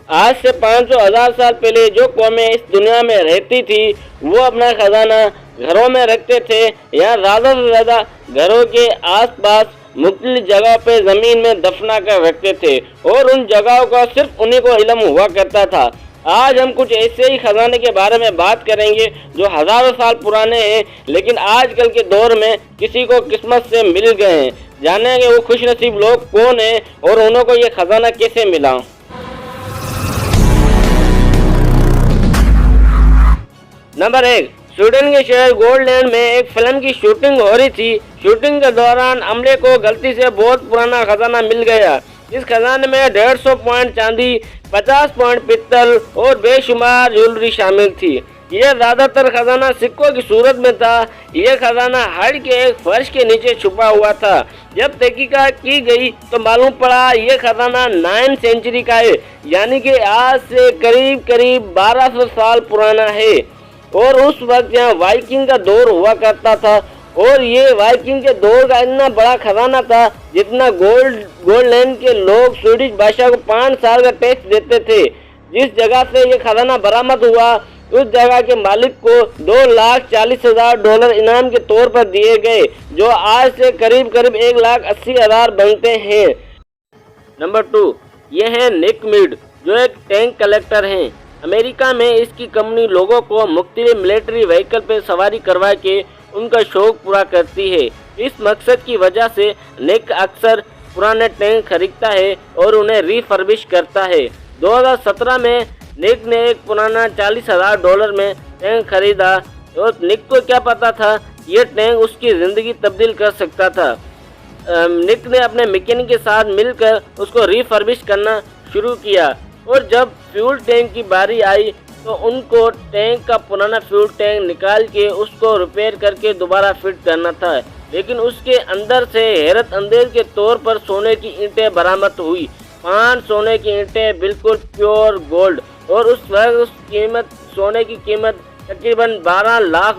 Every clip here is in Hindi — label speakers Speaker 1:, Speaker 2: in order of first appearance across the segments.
Speaker 1: आज से 500,000 साल पहले जो कौमें इस दुनिया में रहती थी वो अपना खजाना घरों में रखते थे या ज़्यादा से ज़्यादा घरों के आसपास मुख्तलिफ जगह पे ज़मीन में दफना कर रखते थे और उन जगहों का सिर्फ उन्हीं को इल्म हुआ करता था। आज हम कुछ ऐसे ही खजाने के बारे में बात करेंगे जो हज़ारों साल पुराने हैं लेकिन आजकल के दौर में किसी को किस्मत से मिल गए हैं। जानेंगे वो खुशनसीब लोग कौन हैं और उन्हों को ये खजाना कैसे मिला। नंबर 1, स्वीडन के शहर गोल्डलैंड में एक फिल्म की शूटिंग हो रही थी। शूटिंग के दौरान अमले को गलती से बहुत पुराना खजाना मिल गया। इस खजाने में 150 पॉइंट चांदी, 50 पॉइंट पित्तल और बेशुमार ज्वेलरी शामिल थी। यह ज़्यादातर खजाना सिक्कों की सूरत में था। यह खजाना हट के एक फर्श के नीचे छुपा हुआ था। जब तहकीकात की गई तो मालूम पड़ा यह खजाना 9वीं सेंचुरी का है, यानी कि आज से करीब 1200 साल पुराना है। और उस वक्त यहाँ वाइकिंग का दौर हुआ करता था और ये वाइकिंग के दौर का इतना बड़ा खजाना था जितना गोल्डलैंड के लोग स्वीडिश बादशाह को 5 साल का टैक्स देते थे। जिस जगह से ये खजाना बरामद हुआ उस जगह के मालिक को $2,40,000 इनाम के तौर पर दिए गए, जो आज से करीब 1,80,000 बनते हैं। नंबर 2, ये है निक मीड, जो एक टैंक कलेक्टर हैं। अमेरिका में इसकी कंपनी लोगों को मुख्तलिफ मिलिट्री व्हीकल पर सवारी करवा के उनका शौक पूरा करती है। इस मकसद की वजह से निक अक्सर पुराने टैंक खरीदता है और उन्हें रिफर्बिश करता है। 2017 में निक ने एक पुराना $40,000 में टैंक खरीदा और निक को क्या पता था ये टैंक उसकी ज़िंदगी तब्दील कर सकता था। निक ने अपने मैकेनिक के साथ मिलकर उसको रिफर्बिश करना शुरू किया और जब फ्यूल टैंक की बारी आई तो उनको टैंक का पुराना फ्यूल टैंक निकाल के उसको रिपेयर करके दोबारा फिट करना था। लेकिन उसके अंदर से हैरत अंदेज के तौर पर सोने की ईंटें बरामद हुई। 5 सोने की ईंटें बिल्कुल प्योर गोल्ड, और उस वक्त सोने की कीमत तकरीबन $12 लाख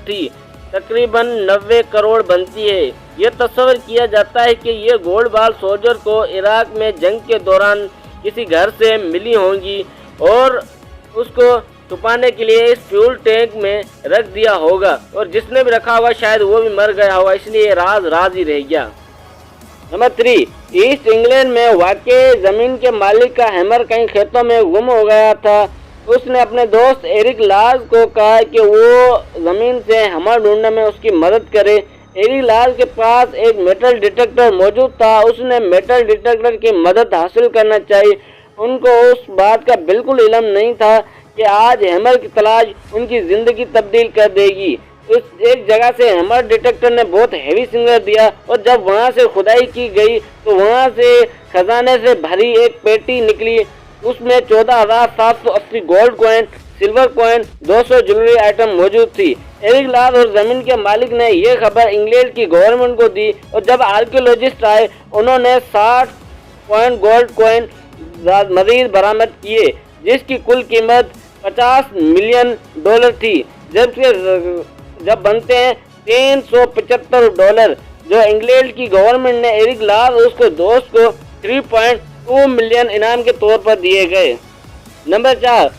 Speaker 1: थी, तकरीबन 90 करोड़ बनती है। यह तस्वर किया जाता है कि ये गोल्ड बाल सोल्जर को इराक में जंग के दौरान किसी घर से मिली होंगी और उसको छुपाने के लिए इस फ्यूल टैंक में रख दिया होगा और जिसने भी रखा होगा शायद वो भी मर गया होगा, इसलिए राज ही रह गया। नंबर 3, ईस्ट इंग्लैंड में वाक़े ज़मीन के मालिक का हैमर कहीं खेतों में गुम हो गया था। उसने अपने दोस्त एरिक लाज को कहा कि वो ज़मीन से हैमर ढूंढने में उसकी मदद करे। एरिक लाज के पास एक मेटल डिटेक्टर मौजूद था। उसने मेटल डिटेक्टर की मदद हासिल करना चाहिए। उनको उस बात का बिल्कुल इल्म नहीं था कि आज हैमर की तलाश उनकी ज़िंदगी तब्दील कर देगी। उस एक जगह से हैमर डिटेक्टर ने बहुत हैवी सिग्नल दिया और जब वहां से खुदाई की गई तो वहां से खजाने से भरी एक पेटी निकली। उसमें 14,780 gold coin, silver coin, 200 jewellery item मौजूद थी। एरिक लाज और ज़मीन के मालिक ने यह खबर इंग्लैंड की गवर्नमेंट को दी और जब आर्कियोलॉजिस्ट आए उन्होंने 60 पॉइंट गोल्ड कॉइन मजीद बरामद किए, जिसकी कुल कीमत $50 मिलियन थी, जब बनते हैं $375, जो इंग्लैंड की गवर्नमेंट ने एरिक लाज और उसके दोस्त को 3.2 मिलियन इनाम के तौर पर दिए गए। नंबर 4,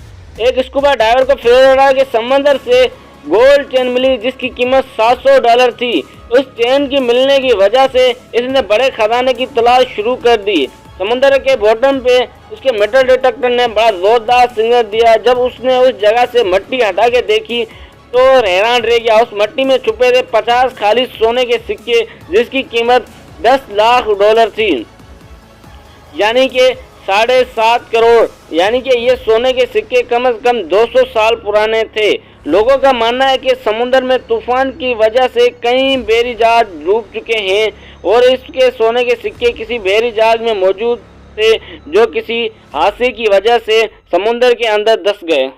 Speaker 1: एक स्कूबा डाइवर को फ्लोरिडा के समंदर से गोल्ड चेन मिली जिसकी कीमत $700 थी। उस चेन की मिलने की वजह से इसने बड़े खजाने की तलाश शुरू कर दी। समंदर के बॉटम पे उसके मेटल डिटेक्टर ने बड़ा जोरदार सिग्नल दिया। जब उसने उस जगह से मिट्टी हटा के देखी तो हैरान रह गया। उस मिट्टी में छुपे थे 50 खाली सोने के सिक्के जिसकी कीमत $10 लाख थी, यानी कि 7.5 करोड़। यानी कि ये सोने के सिक्के कम से कम 200 साल पुराने थे। लोगों का मानना है कि समुद्र में तूफान की वजह से कई बहरी जहाज डूब चुके हैं और इसके सोने के सिक्के किसी बहरी जहाज में मौजूद थे जो किसी हादसे की वजह से समुद्र के अंदर धंस गए।